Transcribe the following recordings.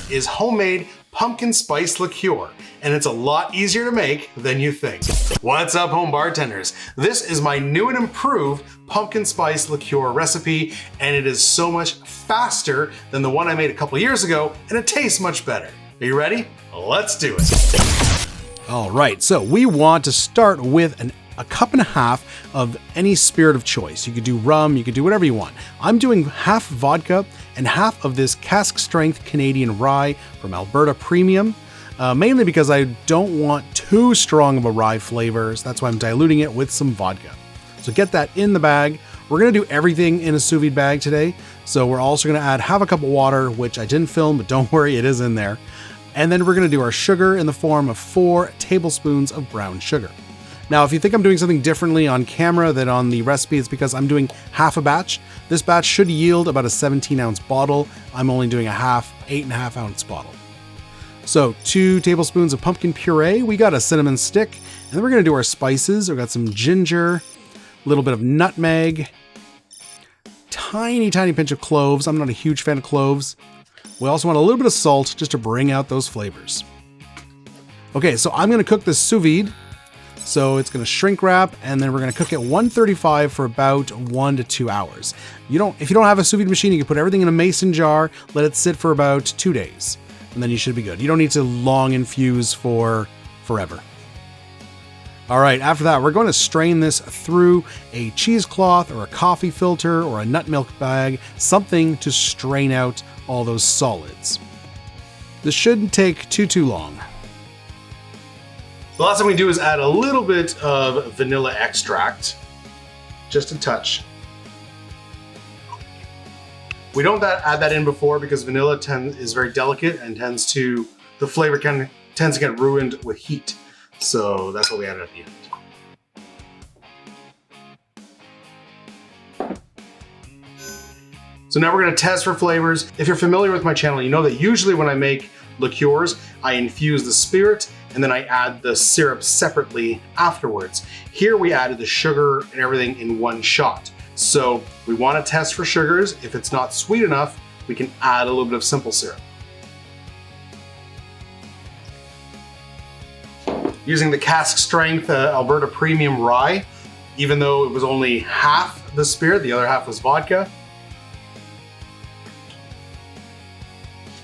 This is homemade pumpkin spice liqueur, and it's a lot easier to make than you think. What's up, home bartenders? This is my new and improved pumpkin spice liqueur recipe, and it is so much faster than the one I made a couple years ago, and it tastes much better. Are you ready? Let's do it. All right, so we want to start with a cup and a half of any spirit of choice. You could do rum, you could do whatever you want. I'm doing half vodka and half of this cask strength Canadian rye from Alberta Premium, mainly because I don't want too strong of a rye flavor, so that's why I'm diluting it with some vodka. So get that in the bag. We're gonna do everything in a sous vide bag today. So we're also gonna add half a cup of water, which I didn't film, but don't worry, it is in there. And then we're gonna do our sugar in the form of 4 tablespoons of brown sugar. Now, if you think I'm doing something differently on camera than on the recipe, it's because I'm doing half a batch. This batch should yield about a 17-ounce bottle. I'm only doing a 8.5 ounce bottle. So 2 tablespoons of pumpkin puree. We got a cinnamon stick, and then we're gonna do our spices. We've got some ginger, a little bit of nutmeg, tiny pinch of cloves. I'm not a huge fan of cloves. We also want a little bit of salt just to bring out those flavors. Okay, so I'm gonna cook this sous vide. So it's gonna shrink wrap, and then we're gonna cook it 135 for about 1 to 2 hours. If you don't have a sous vide machine, you can put everything in a mason jar, let it sit for about 2 days, and then you should be good. You don't need to long infuse for forever. All right, after that, we're going to strain this through a cheesecloth or a coffee filter or a nut milk bag, something to strain out all those solids. This shouldn't take too long. The last thing we do is add a little bit of vanilla extract, just a touch. We don't add that in before because vanilla is very delicate and the flavor tends to get ruined with heat. So that's what we added at the end. So now we're gonna test for flavors. If you're familiar with my channel, you know that usually when I make liqueurs, I infuse the spirit and then I add the syrup separately afterwards. Here we added the sugar and everything in one shot. So we want to test for sugars. If it's not sweet enough, we can add a little bit of simple syrup. Using the cask strength Alberta Premium rye, even though it was only half the spirit, the other half was vodka.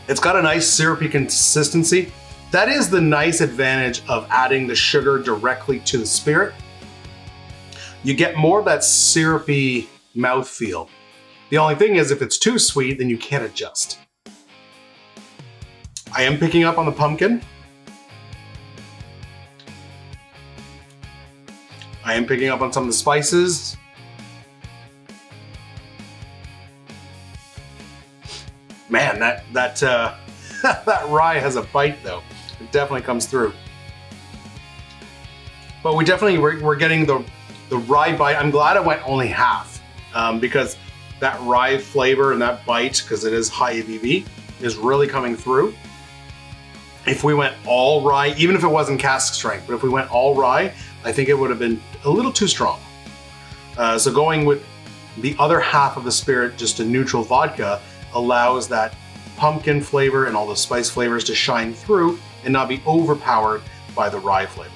It's got a nice syrupy consistency. That is the nice advantage of adding the sugar directly to the spirit. You get more of that syrupy mouthfeel. The only thing is if it's too sweet, then you can't adjust. I am picking up on the pumpkin. I am picking up on some of the spices. Man, that that rye has a bite though. It definitely comes through. But we're getting the rye bite. I'm glad I went only half because that rye flavor and that bite, because it is high ABV, is really coming through. If we went all rye, even if it wasn't cask strength, but if we went all rye, I think it would have been a little too strong. So going with the other half of the spirit, just a neutral vodka, allows that pumpkin flavor and all the spice flavors to shine through and not be overpowered by the rye flavor.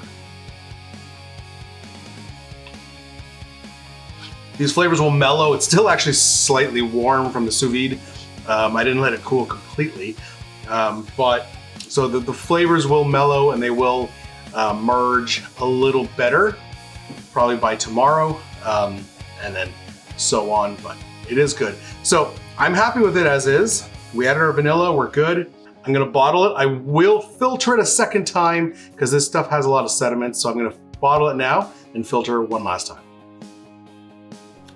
These flavors will mellow. It's still actually slightly warm from the sous vide. I didn't let it cool completely, but so the flavors will mellow and they will merge a little better, probably by tomorrow, and then so on, but it is good. So I'm happy with it as is. We added our vanilla, we're good. I'm gonna bottle it. I will filter it a second time because this stuff has a lot of sediment, so I'm gonna bottle it now and filter one last time.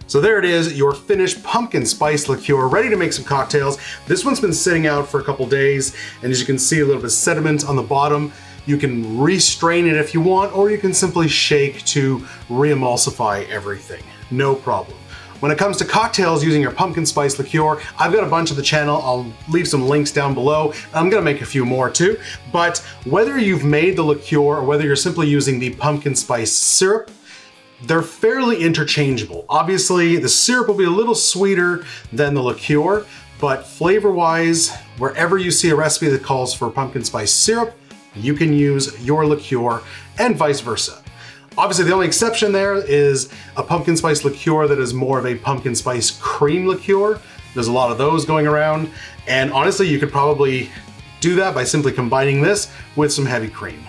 So there it is, your finished pumpkin spice liqueur, ready to make some cocktails. This one's been sitting out for a couple days, and as you can see, a little bit of sediment on the bottom. You can restrain it if you want, or you can simply shake to re-emulsify everything. No problem. When it comes to cocktails using your pumpkin spice liqueur, I've got a bunch of the channel. I'll leave some links down below. I'm gonna make a few more too. But whether you've made the liqueur or whether you're simply using the pumpkin spice syrup, they're fairly interchangeable. Obviously, the syrup will be a little sweeter than the liqueur, But flavor-wise, wherever you see a recipe that calls for pumpkin spice syrup, you can use your liqueur and vice versa. Obviously, the only exception there is a pumpkin spice liqueur that is more of a pumpkin spice cream liqueur. There's a lot of those going around, and honestly, you could probably do that by simply combining this with some heavy cream.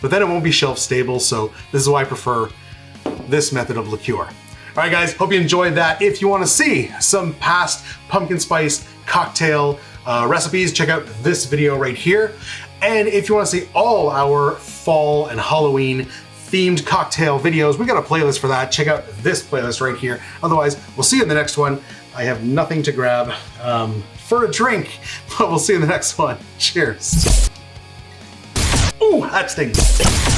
But then it won't be shelf stable, so this is why I prefer this method of liqueur. All right, guys, hope you enjoyed that. If you want to see some past pumpkin spice cocktail recipes, check out this video right here. And if you want to see all our fall and Halloween themed cocktail videos, we got a playlist for that. Check out this playlist right here. Otherwise, we'll see you in the next one. I have nothing to grab for a drink, but we'll see you in the next one. Cheers. Ooh, that stings.